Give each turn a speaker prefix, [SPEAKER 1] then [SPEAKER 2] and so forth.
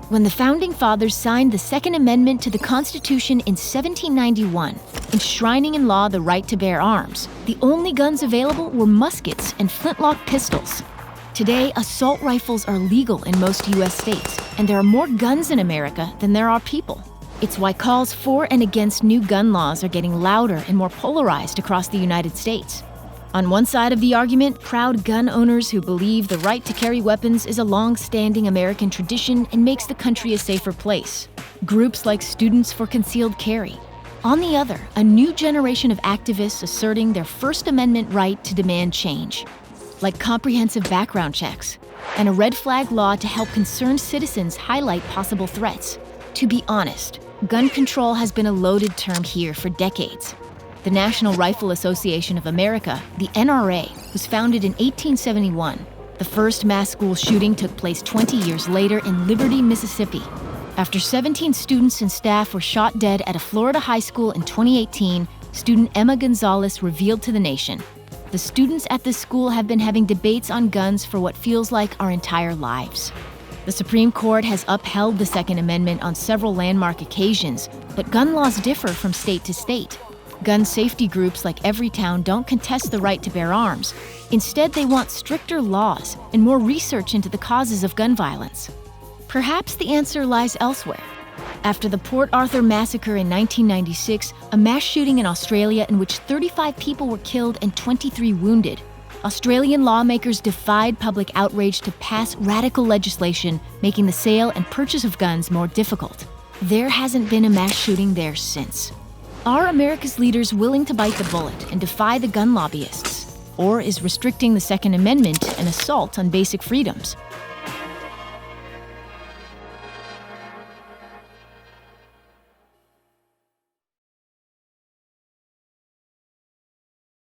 [SPEAKER 1] When the Founding Fathers signed the Second Amendment to the Constitution in 1791, enshrining in law the right to bear arms, the only guns available were muskets and flintlock pistols. Today, assault rifles are legal in most U.S. states, and there are more guns in America than there are people. It's why calls for and against new gun laws are getting louder and more polarized across the United States. On one side of the argument, proud gun owners who believe the right to carry weapons is a long-standing American tradition and makes the country a safer place. Groups like Students for Concealed Carry. On the other, a new generation of activists asserting their First Amendment right to demand change, like comprehensive background checks and a red flag law to help concerned citizens highlight possible threats. To be honest, gun control has been a loaded term here for decades. The National Rifle Association of America, the NRA, was founded in 1871. The first mass school shooting took place 20 years later in Liberty, Mississippi. After 17 students and staff were shot dead at a Florida high school in 2018, student Emma Gonzalez revealed to the nation, "The students at this school have been having debates on guns for what feels like our entire lives." The Supreme Court has upheld the Second Amendment on several landmark occasions, but gun laws differ from state to state. Gun safety groups like Everytown don't contest the right to bear arms. Instead, they want stricter laws and more research into the causes of gun violence. Perhaps the answer lies elsewhere. After the Port Arthur massacre in 1996, a mass shooting in Australia in which 35 people were killed and 23 wounded, Australian lawmakers defied public outrage to pass radical legislation, making the sale and purchase of guns more difficult. There hasn't been a mass shooting there since. Are America's leaders willing to bite the bullet and defy the gun lobbyists? Or is restricting the Second Amendment an assault on basic freedoms?